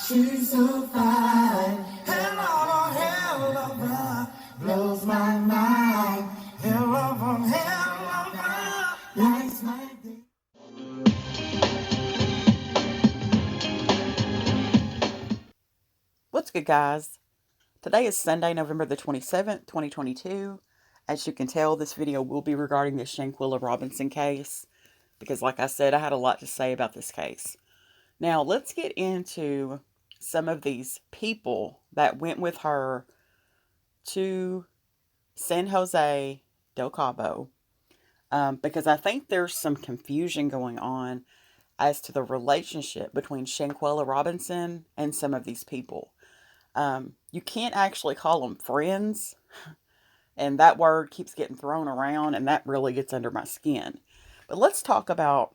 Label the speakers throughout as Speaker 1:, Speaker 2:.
Speaker 1: She's so fine. Hell of a hell of a blows my mind. Hell of a hell of a lights my day.
Speaker 2: What's good, guys? Today is Sunday, November the 27th, 2022. As you can tell, this video will be regarding the Shanquella Robinson case because, like I said, I had a lot to say about this case. Now, let's get into some of these people that went with her to San Jose del Cabo because I think there's some confusion going on as to the relationship between Shanquella Robinson and some of these people. You can't actually call them friends, and that word keeps getting thrown around, and that really gets under my skin. But let's talk about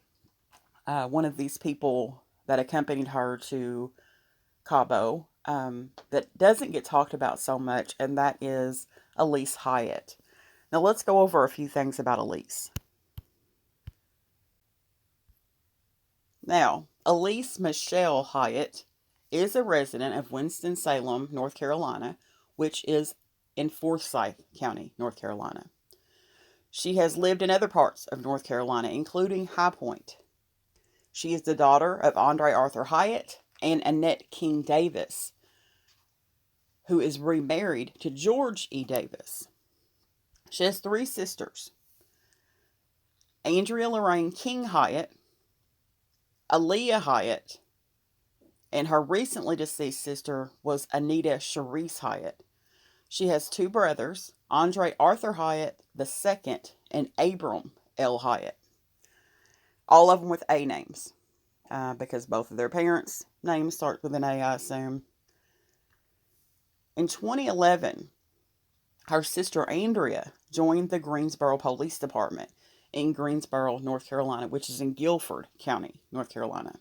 Speaker 2: one of these people that accompanied her to Cabo that doesn't get talked about so much, and that is Alysse Hyatt. Now, let's go over a few things about Alysse. Now, Alysse Michelle Hyatt is a resident of Winston-Salem, North Carolina, which is in Forsyth County, North Carolina. She has lived in other parts of North Carolina, including High Point. She is the daughter of Andre Arthur Hyatt and Annette King Davis, who is remarried to George E. Davis. She has three sisters: Andrea Lorraine King Hyatt, Aaliyah Hyatt, and her recently deceased sister was Anita Hyatt. She has two brothers, Andre Arthur Hyatt II and Abram L. Hyatt. All of them with A names, because both of their parents' names start with an A, I assume. In 2011, her sister Andrea joined the Greensboro Police Department in Greensboro, North Carolina, which is in Guilford County, North Carolina.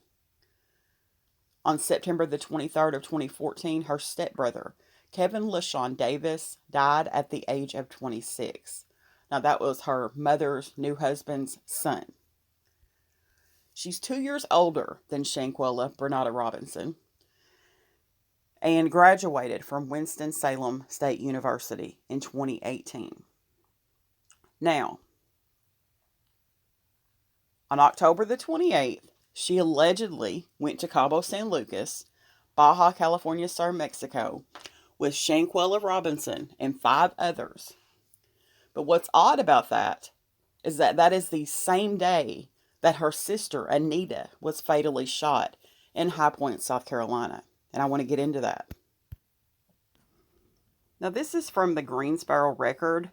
Speaker 2: On September the 23rd of 2014, her stepbrother, Kevin LaShawn Davis, died at the age of 26. Now, that was her mother's new husband's son. She's 2 years older than Shanquella Bernarda Robinson and graduated from Winston-Salem State University in 2018. Now, on October the 28th, she allegedly went to Cabo San Lucas, Baja California Sur, Mexico, with Shanquella Robinson and 5 others. But what's odd about that is that that is the same day that her sister Anita was fatally shot in High Point, South Carolina. And I want to get into that. Now, this is from the Greensboro Record,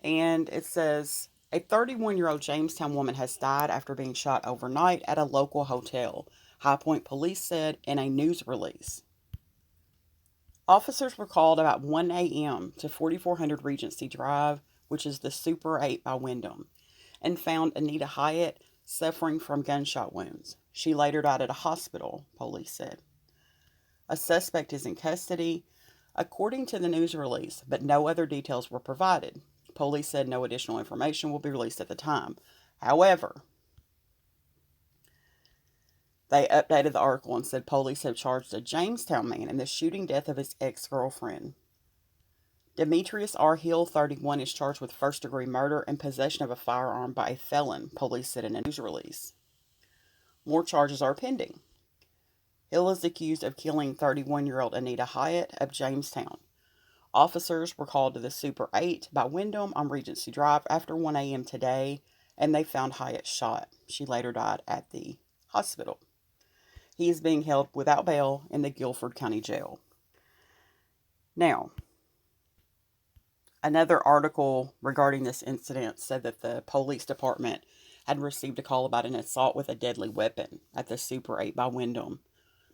Speaker 2: and it says, a 31-year-old Jamestown woman has died after being shot overnight at a local hotel, High Point police said in a news release. Officers were called about 1 a.m. to 4400 Regency Drive, which is the Super 8 by Wyndham, and found Anita Hyatt suffering from gunshot wounds. She later died at a hospital, police said. A suspect is in custody, according to the news release, but no other details were provided. Police said no additional information will be released at the time. However, they updated the article and said police have charged a Jamestown man in the shooting death of his ex-girlfriend. Demetrius R. Hill, 31, is charged with first-degree murder and possession of a firearm by a felon, police said in a news release. More charges are pending. Hill is accused of killing 31-year-old Anita Hyatt of Jamestown. Officers were called to the Super 8 by Wyndham on Regency Drive after 1 a.m. today, and they found Hyatt shot. She later died at the hospital. He is being held without bail in the Guilford County Jail. Now, another article regarding this incident said that the police department had received a call about an assault with a deadly weapon at the Super 8 by Wyndham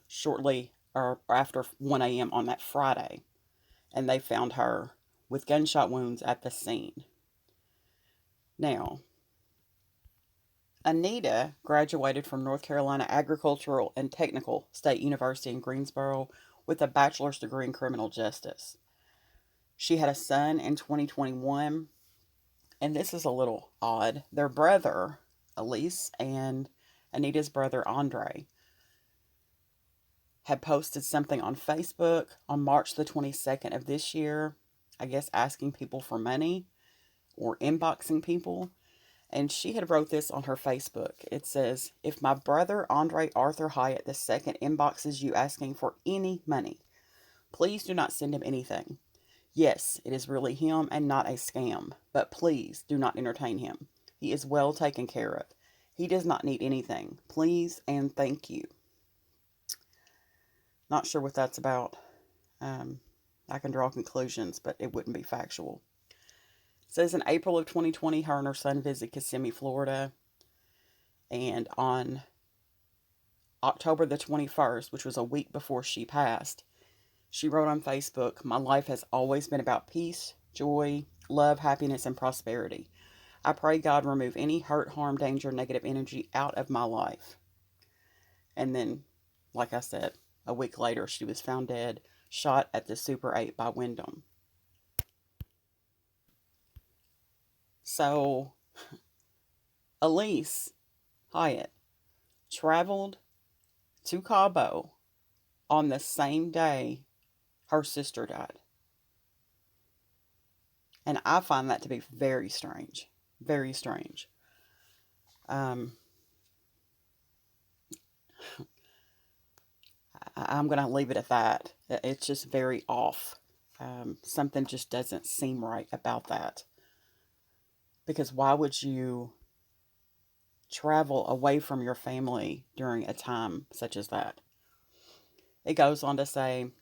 Speaker 2: shortly or after 1 a.m. on that Friday, and they found her with gunshot wounds at the scene. Now, Anita graduated from North Carolina Agricultural and Technical State University in Greensboro with a bachelor's degree in criminal justice. She had a son in 2021, and this is a little odd. Their brother, Alysse, and Anita's brother, Andre, had posted something on Facebook on March the 22nd of this year, I guess asking people for money or inboxing people. And she had wrote this on her Facebook. It says, "If my brother Andre Arthur Hyatt II inboxes you asking for any money, please do not send him anything. Yes, it is really him and not a scam, but please do not entertain him. He is well taken care of. He does not need anything. Please and thank you." Not sure what that's about. I can draw conclusions, but it wouldn't be factual. It says in April of 2020, her and her son visited Kissimmee, Florida. And on October the 21st, which was a week before she passed, she wrote on Facebook, "My life has always been about peace, joy, love, happiness, and prosperity. I pray God remove any hurt, harm, danger, negative energy out of my life." And then, like I said, a week later, she was found dead, shot at the Super 8 by Wyndham. So, Alysse Hyatt traveled to Cabo on the same day her sister died. And I find that to be very strange. Very strange. I'm going to leave it at that. It's just very off. Something just doesn't seem right about that. Because why would you travel away from your family during a time such as that? It goes on to say,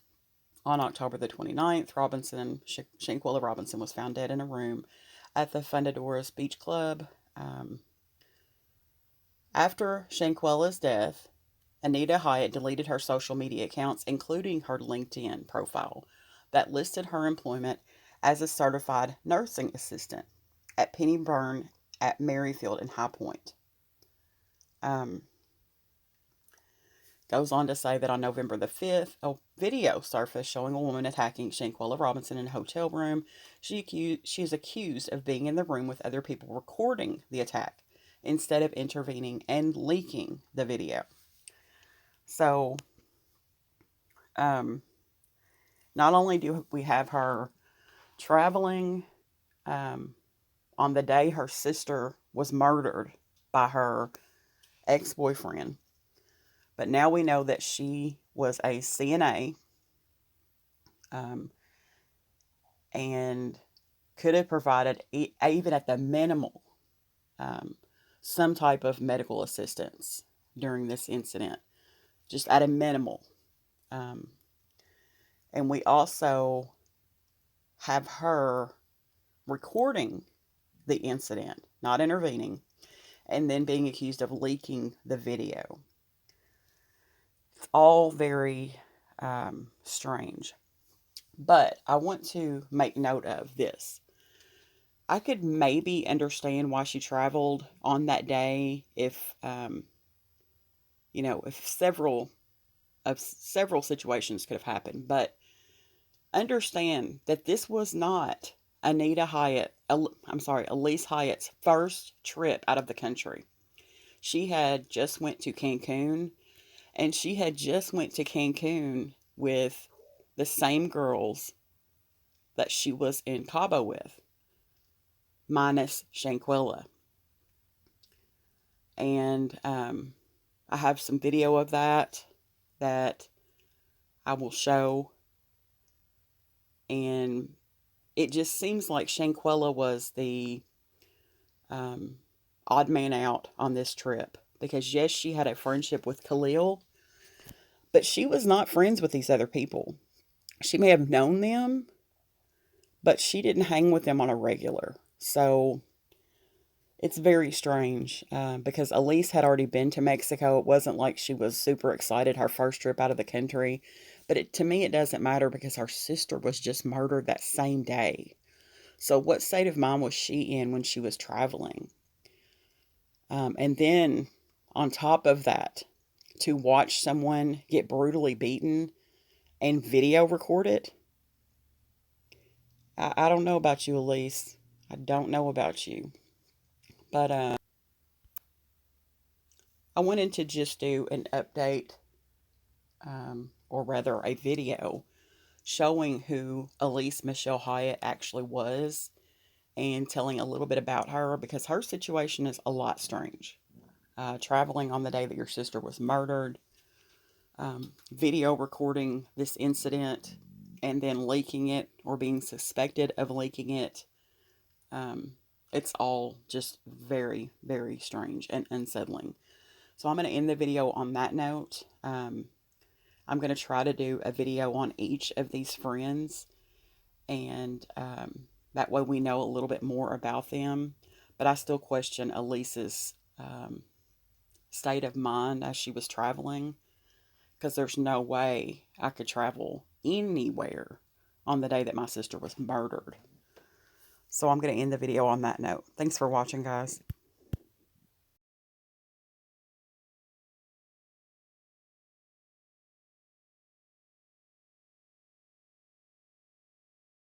Speaker 2: on October the 29th, Shanquella Robinson was found dead in a room at the Fundadoras Beach Club. After Shanquella's death, Anita Hyatt deleted her social media accounts, including her LinkedIn profile, that listed her employment as a certified nursing assistant at Penny Burn at Merrifield in High Point. Goes on to say that on November the 5th, a video surfaced showing a woman attacking Shanquella Robinson in a hotel room. She is accused of being in the room with other people recording the attack instead of intervening and leaking the video. So, not only do we have her traveling on the day her sister was murdered by her ex-boyfriend, but now we know that she was a CNA and could have provided, even at the minimal, some type of medical assistance during this incident, just at a minimal. And we also have her recording the incident, not intervening, and then being accused of leaking the video. It's all very strange. But I want to make note of this. I could maybe understand why she traveled on that day if, if several situations could have happened. But understand that this was not Alysse Hyatt's first trip out of the country. She had just went to Cancun, and she had just went to Cancun with the same girls that she was in Cabo with, minus Shanquella. And I have some video of that I will show. And it just seems like Shanquella was the odd man out on this trip. Because yes, she had a friendship with Khalil, but she was not friends with these other people. She may have known them, but she didn't hang with them on a regular. So it's very strange because Alysse had already been to Mexico. It wasn't like she was super excited her first trip out of the country. But to me, it doesn't matter because her sister was just murdered that same day. So what state of mind was she in when she was traveling? And then on top of that, to watch someone get brutally beaten and video record it. I don't know about you, Alysse. I don't know about you. But I wanted to just do an update or rather a video, showing who Alysse Michelle Hyatt actually was and telling a little bit about her, because her situation is a lot strange. Traveling on the day that your sister was murdered, video recording this incident, and then leaking it or being suspected of leaking it. It's all just very, very strange and unsettling. So I'm going to end the video on that note. I'm going to try to do a video on each of these friends, and that way we know a little bit more about them. But I still question Alysse's state of mind as she was traveling, because there's no way I could travel anywhere on the day that my sister was murdered. So I'm going to end the video on that note. Thanks for watching, guys.